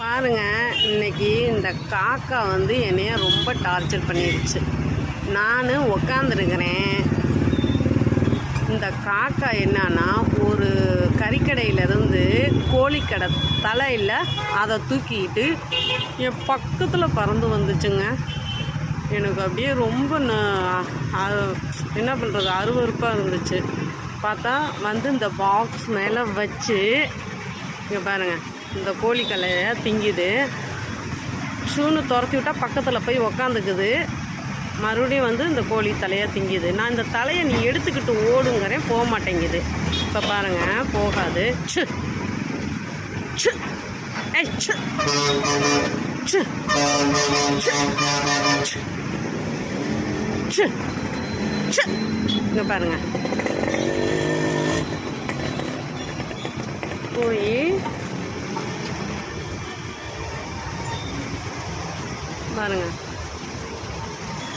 பாருங்க, இன்னைக்கு இந்த காக்கா வந்து என்னைய ரொம்ப டார்ச்சர் பண்ணிடுச்சு. நான் உக்காந்துருக்கிறேன். இந்த காக்கா என்னன்னா, ஒரு கறிக்கடையிலேருந்து கோழிக்கடை தலையில் அதை தூக்கிட்டு என் பக்கத்தில் பறந்து வந்துச்சுங்க. எனக்கு அப்படியே ரொம்ப என்ன பண்ணுறது, அருவருப்பாக இருந்துச்சு. பார்த்தா வந்து இந்த பாக்ஸ் மேலே வச்சு இங்கே பாருங்கள், இந்த கோழிக்கலையை திங்குது. ஷூன்னு துரத்தி விட்டால் பக்கத்தில் போய் உக்காந்துக்குது. மறுபடியும் வந்து இந்த கோழி தலையை திங்குது. நான் இந்த தலையை நீ எடுத்துக்கிட்டு ஓடுங்கிறேன், போக மாட்டேங்குது. இப்போ பாருங்கள், போகாது. ச்சு ச்சு ஏய் ச்சு ச்சு ச்சு ச்சு. இங்கே பாருங்கள், போய் பாருங்க,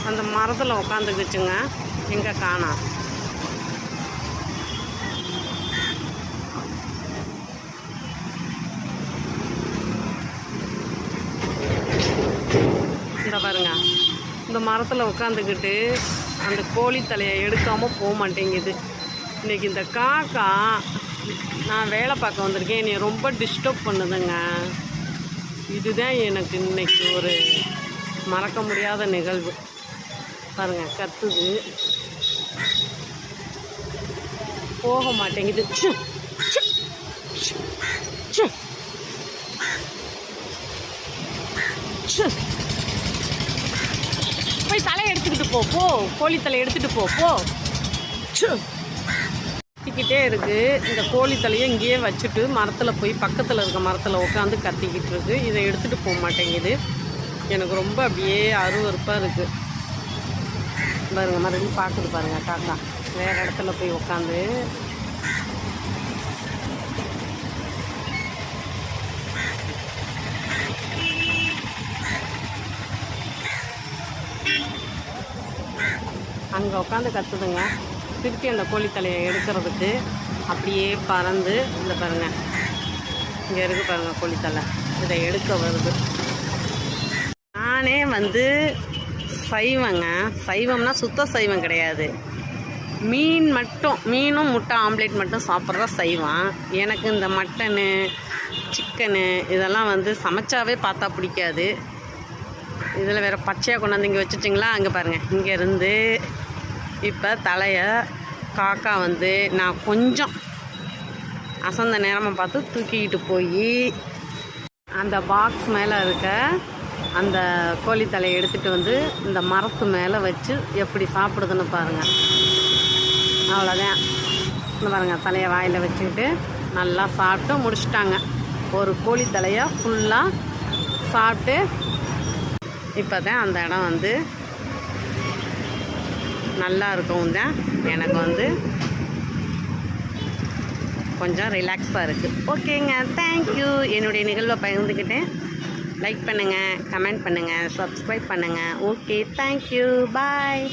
அந்த மரத்தில் உக்காந்துக்குச்சுங்க. எங்கே காணோம். இந்த பாருங்க, இந்த மரத்தில் உட்காந்துக்கிட்டு அந்த கோழி தலையை எடுக்காமல் போக மாட்டேங்குது. இன்றைக்கி இந்த காக்கா, நான் வேலை பார்க்க வந்திருக்கேன், என்னை ரொம்ப டிஸ்டர்ப் பண்ணுதுங்க. இதுதான் எனக்கு இன்னைக்கு ஒரு மறக்க முடியாத நிகழ்வு. பாருங்கள், கத்துது, போக மாட்டேங்குது. போய் தலையை எடுத்துக்கிட்டு போ, கோழி தலையை எடுத்துகிட்டு போ. கத்திக்கிட்டே இருக்குது. இந்த கோழி தலையை இங்கேயே வச்சுட்டு மரத்தில் போய் பக்கத்தில் இருக்க மரத்தில் உட்காந்து கத்திக்கிட்டு இருக்குது. இதை எடுத்துகிட்டு போக மாட்டேங்குது. எனக்கு ரொம்ப அப்படியே அருவருப்பாக இருக்குது. பாருங்க, மறுபடியும் பார்க்குது பாருங்கள் காக்கா. வேறு இடத்துல போய் உட்காந்து அங்கே உட்காந்து கத்துதுங்க. திருப்பி அந்த கோழி தலையை எடுக்கிறதுக்கு அப்படியே பறந்து, இந்த பாருங்கள், இங்கே இருக்குது பாருங்கள் கோழி தலை, இதை எடுக்க வருது. நானே வந்து சைவங்க. சைவம்னா சுத்த சைவம் கிடையாது. மீன் மட்டும், மீனும் முட்டை ஆம்லேட் மட்டும் சாப்பிட்ற சைவம். எனக்கு இந்த மட்டனு சிக்கனு இதெல்லாம் வந்து சமைச்சாவே பார்த்தா பிடிக்காது. இதில் வேறு பச்சையாக கொண்டாந்து இங்கே வச்சுட்டிங்களா. அங்கே பாருங்கள், இங்கேருந்து இப்போ தலையை காக்கா வந்து நான் கொஞ்சம் அசந்த நேரமாக பார்த்து தூக்கிக்கிட்டு போய் அந்த பாக்ஸ் மேலே இருக்க அந்த கோழி தலையை எடுத்துகிட்டு வந்து இந்த மரத்து மேலே வச்சு எப்படி சாப்பிடுதுன்னு பாருங்கள். அவ்வளோதான். இந்த பாருங்கள், தலையை வாயில் வச்சுக்கிட்டு நல்லா சாப்பிட்டு முடிச்சிட்டாங்க. ஒரு கோழி தலையை ஃபுல்லாக சாப்பிட்டு இப்போ தான் அந்த இடம் வந்து நல்லா இருக்கும். தான் எனக்கு வந்து கொஞ்சம் ரிலாக்ஸாக இருக்குது. ஓகேங்க, தேங்க்யூ. என்னுடைய நிகழ்வை பகிர்ந்துக்கிட்டேன். லைக் பண்ணுங்கள், கமெண்ட் பண்ணுங்கள், சப்ஸ்கிரைப் பண்ணுங்கள். ஓகே, தேங்க்யூ, பாய்.